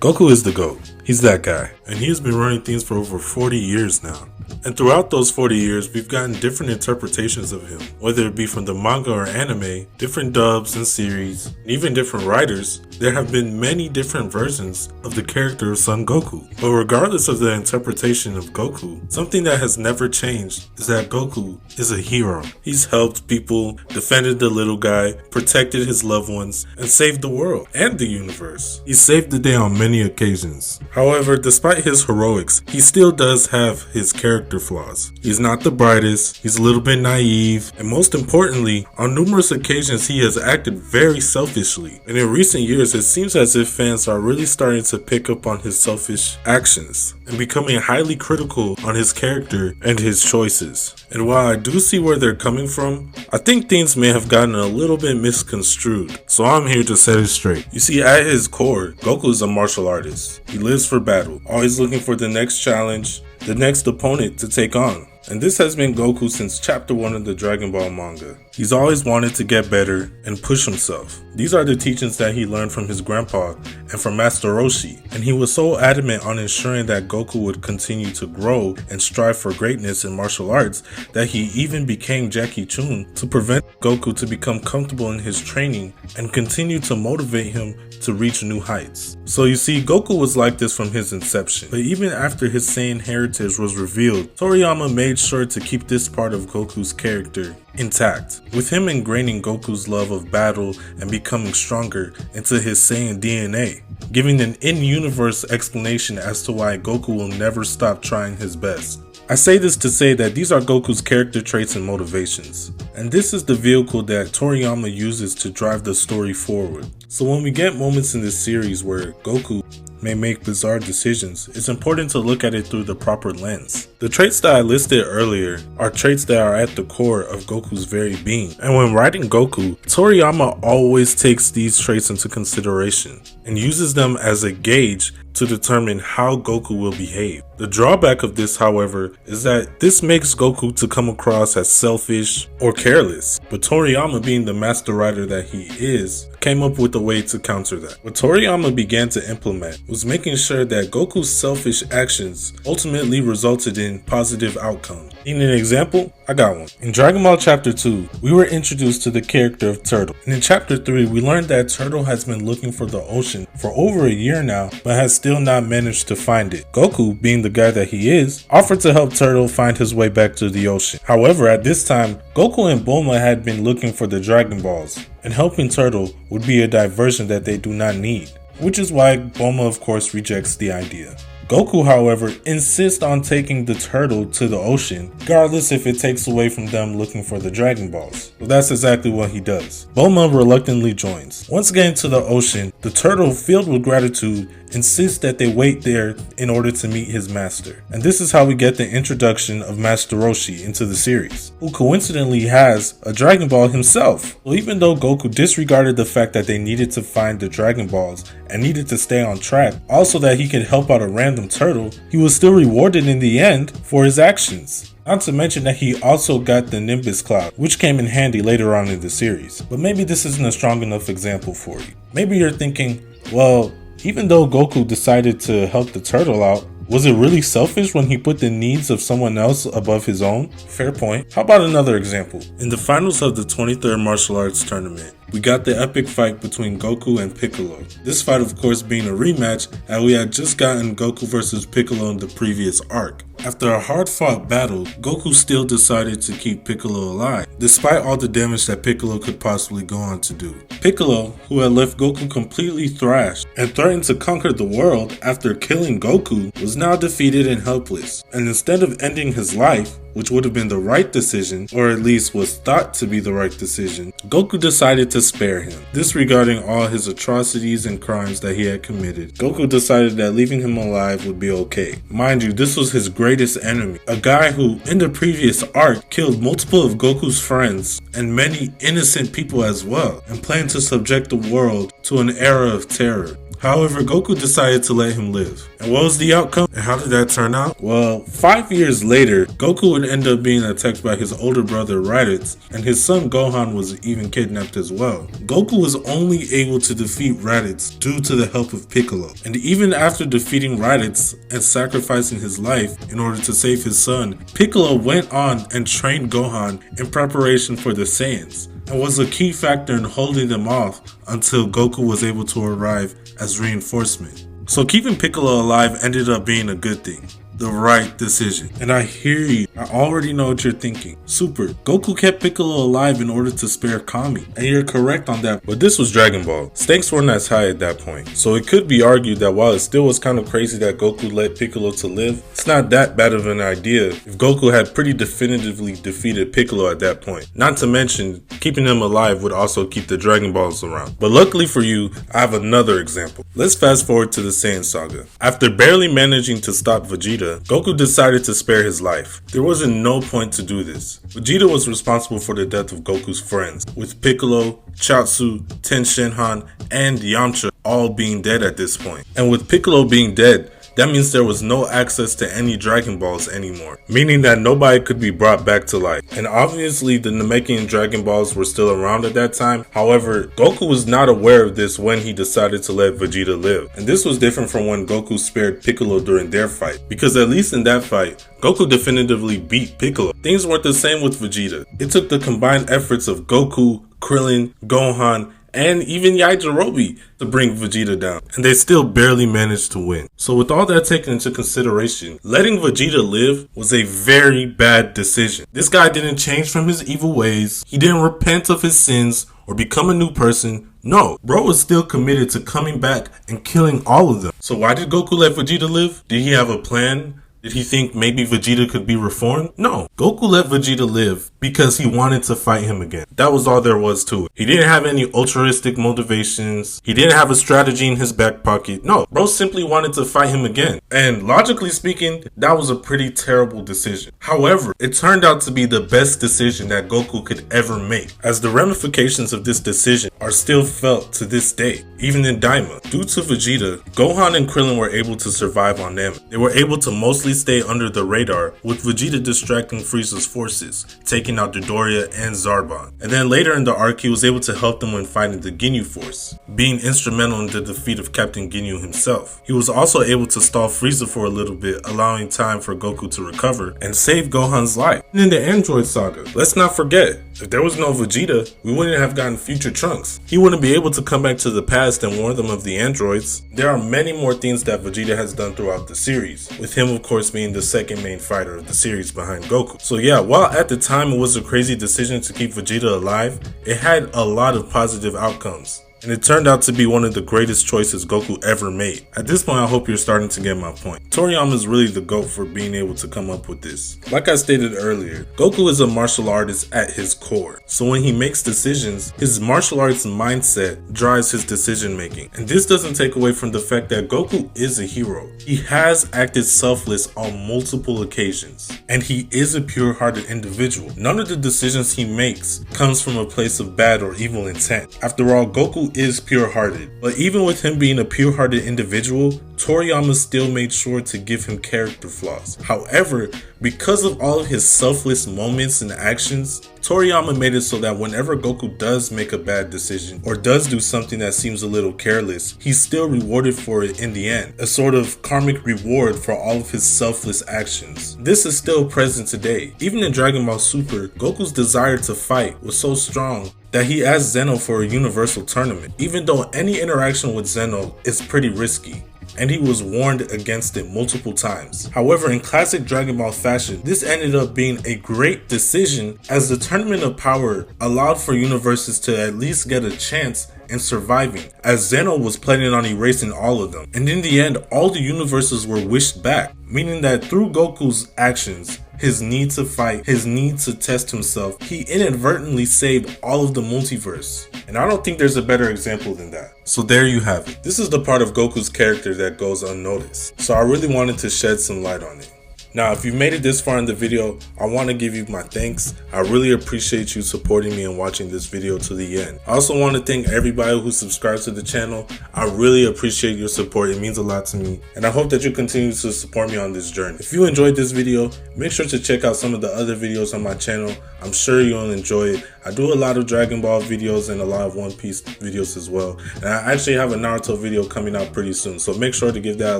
Goku is the GOAT. He's that guy. And he has been running things for over 40 years now. And throughout those 40 years, we've gotten different interpretations of him, whether it be from the manga or anime, different dubs and series, and even different writers. There have been many different versions of the character of Son Goku. But regardless of the interpretation of Goku, something that has never changed is that Goku is a hero. He's helped people, defended the little guy, protected his loved ones, and saved the world and the universe. He saved the day on many occasions. However, despite his heroics, he still does have his character flaws. He's not the brightest, he's a little bit naive, and most importantly, on numerous occasions he has acted very selfishly. And in recent years, it seems as if fans are really starting to pick up on his selfish actions and becoming highly critical on his character and his choices. And while I do see where they're coming from, I think things may have gotten a little bit misconstrued. So I'm here to set it straight. You see, at his core, Goku is a martial artist. He lives for battle, always looking for the next challenge, the next opponent to take on. And this has been Goku since chapter 1 of the Dragon Ball manga. He's always wanted to get better and push himself. These are the teachings that he learned from his grandpa and from Master Roshi, and he was so adamant on ensuring that Goku would continue to grow and strive for greatness in martial arts that he even became Jackie Chun to prevent Goku to become comfortable in his training and continue to motivate him to reach new heights. So you see, Goku was like this from his inception, but even after his Saiyan heritage was revealed, Toriyama made sure to keep this part of Goku's character intact, with him ingraining Goku's love of battle and becoming stronger into his Saiyan DNA, giving an in-universe explanation as to why Goku will never stop trying his best. I say this to say that these are Goku's character traits and motivations, and this is the vehicle that Toriyama uses to drive the story forward. So when we get moments in this series where Goku may make bizarre decisions, it's important to look at it through the proper lens. The traits that I listed earlier are traits that are at the core of Goku's very being, and when writing Goku, Toriyama always takes these traits into consideration and uses them as a gauge to determine how Goku will behave. The drawback of this, however, is that this makes Goku to come across as selfish or careless, but Toriyama, being the master writer that he is, came up with a way to counter that. What Toriyama began to implement was making sure that Goku's selfish actions ultimately resulted in positive outcomes. In an example, I got one. In Dragon Ball Chapter 2, we were introduced to the character of Turtle. And in Chapter 3, we learned that Turtle has been looking for the ocean for over a year now, but has still not managed to find it. Goku, being the guy that he is, offered to help Turtle find his way back to the ocean. However, at this time, Goku and Bulma had been looking for the Dragon Balls, and helping Turtle would be a diversion that they do not need, which is why Bulma of course rejects the idea. Goku, however, insists on taking the turtle to the ocean, regardless if it takes away from them looking for the Dragon Balls. So that's exactly what he does. Bulma reluctantly joins. Once getting to the ocean, the turtle, filled with gratitude, insists that they wait there in order to meet his master. And this is how we get the introduction of Master Roshi into the series, who coincidentally has a Dragon Ball himself. So even though Goku disregarded the fact that they needed to find the Dragon Balls and needed to stay on track, also that he could help out a random turtle, he was still rewarded in the end for his actions. Not to mention that he also got the Nimbus Cloud, which came in handy later on in the series. But maybe this isn't a strong enough example for you. Maybe you're thinking, well, even though Goku decided to help the turtle out, was it really selfish when he put the needs of someone else above his own? Fair point. How about another example? In the finals of the 23rd Martial Arts Tournament, we got the epic fight between Goku and Piccolo. This fight, of course, being a rematch, as we had just gotten Goku vs Piccolo in the previous arc. After a hard-fought battle, Goku still decided to keep Piccolo alive, despite all the damage that Piccolo could possibly go on to do. Piccolo, who had left Goku completely thrashed and threatened to conquer the world after killing Goku, was now defeated and helpless. And instead of ending his life, which would have been the right decision, or at least was thought to be the right decision, Goku decided to spare him. Disregarding all his atrocities and crimes that he had committed, Goku decided that leaving him alive would be okay. Mind you, this was his greatest enemy, a guy who, in the previous arc, killed multiple of Goku's friends and many innocent people as well, and planned to subject the world to an era of terror. However, Goku decided to let him live. And what was the outcome? And how did that turn out? Well, 5 years later, Goku would end up being attacked by his older brother Raditz, and his son Gohan was even kidnapped as well. Goku was only able to defeat Raditz due to the help of Piccolo. And even after defeating Raditz and sacrificing his life in order to save his son, Piccolo went on and trained Gohan in preparation for the Saiyans, and was a key factor in holding them off until Goku was able to arrive as reinforcement. So keeping Piccolo alive ended up being a good thing. The right decision. And I hear you. I already know what you're thinking. Super. Goku kept Piccolo alive in order to spare Kami. And you're correct on that. But this was Dragon Ball. Stakes weren't as high at that point. So it could be argued that while it still was kind of crazy that Goku let Piccolo to live, it's not that bad of an idea if Goku had pretty definitively defeated Piccolo at that point. Not to mention, keeping him alive would also keep the Dragon Balls around. But luckily for you, I have another example. Let's fast forward to the Saiyan saga. After barely managing to stop Vegeta, Goku decided to spare his life. There wasn't no point to do this. Vegeta was responsible for the death of Goku's friends, with Piccolo, Chaozu, Ten Shinhan, and Yamcha all being dead at this point. And with Piccolo being dead, that means there was no access to any Dragon Balls anymore, meaning that nobody could be brought back to life. And obviously the Namekian Dragon Balls were still around at that time. However, Goku was not aware of this when he decided to let Vegeta live. And this was different from when Goku spared Piccolo during their fight, because at least in that fight, Goku definitively beat Piccolo. Things weren't the same with Vegeta. It took the combined efforts of Goku, Krillin, Gohan, and even Yajirobe to bring Vegeta down, and they still barely managed to win. So with all that taken into consideration, letting Vegeta live was a very bad decision. This guy didn't change from his evil ways, he didn't repent of his sins or become a new person. No, bro was still committed to coming back and killing all of them. So why did Goku let Vegeta live? Did he have a plan? Did he think maybe Vegeta could be reformed? No. Goku let Vegeta live because he wanted to fight him again. That was all there was to it. He didn't have any altruistic motivations. He didn't have a strategy in his back pocket. No, bro simply wanted to fight him again. And logically speaking, that was a pretty terrible decision. However, it turned out to be the best decision that Goku could ever make, as the ramifications of this decision are still felt to this day, even in Daima. Due to Vegeta, Gohan and Krillin were able to survive on them. They were able to mostly stay under the radar, with Vegeta distracting Frieza's forces, taking out Dodoria and Zarbon. And then later in the arc, he was able to help them when fighting the Ginyu Force, being instrumental in the defeat of Captain Ginyu himself. He was also able to stall Frieza for a little bit, allowing time for Goku to recover and save Gohan's life. And in the Android saga, let's not forget, if there was no Vegeta, we wouldn't have gotten future Trunks. He wouldn't be able to come back to the past and warn them of the androids. There are many more things that Vegeta has done throughout the series, with him of course being the second main fighter of the series behind Goku. So yeah, while at the time it was a crazy decision to keep Vegeta alive, it had a lot of positive outcomes. And it turned out to be one of the greatest choices Goku ever made. At this point, I hope you're starting to get my point. Toriyama is really the GOAT for being able to come up with this. Like I stated earlier, Goku is a martial artist at his core. So when he makes decisions, his martial arts mindset drives his decision making. And this doesn't take away from the fact that Goku is a hero. He has acted selfless on multiple occasions. And he is a pure-hearted individual. None of the decisions he makes comes from a place of bad or evil intent. After all, Goku is pure-hearted, but even with him being a pure-hearted individual, Toriyama still made sure to give him character flaws. However, because of all of his selfless moments and actions, Toriyama made it so that whenever Goku does make a bad decision or does do something that seems a little careless, he's still rewarded for it in the end, a sort of karmic reward for all of his selfless actions. This is still present today. Even in Dragon Ball Super, Goku's desire to fight was so strong that he asked Zeno for a universal tournament, even though any interaction with Zeno is pretty risky, and he was warned against it multiple times. However, in classic Dragon Ball fashion, this ended up being a great decision, as the Tournament of Power allowed for universes to at least get a chance in surviving, as Zeno was planning on erasing all of them. And in the end, all the universes were wished back, meaning that through Goku's actions, his need to fight, his need to test himself, he inadvertently saved all of the multiverse. And I don't think there's a better example than that. So there you have it. This is the part of Goku's character that goes unnoticed. So I really wanted to shed some light on it. Now, if you've made it this far in the video, I want to give you my thanks. I really appreciate you supporting me and watching this video to the end. I also want to thank everybody who subscribes to the channel. I really appreciate your support. It means a lot to me. And I hope that you continue to support me on this journey. If you enjoyed this video, make sure to check out some of the other videos on my channel. I'm sure you'll enjoy it. I do a lot of Dragon Ball videos and a lot of One Piece videos as well. And I actually have a Naruto video coming out pretty soon. So make sure to give that a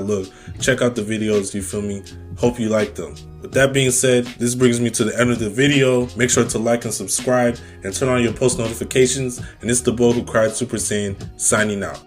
look. Check out the videos, you feel me? Hope you like them. With that being said, this brings me to the end of the video. Make sure to like and subscribe and turn on your post notifications. And it's the boy who cried Super Saiyan signing out.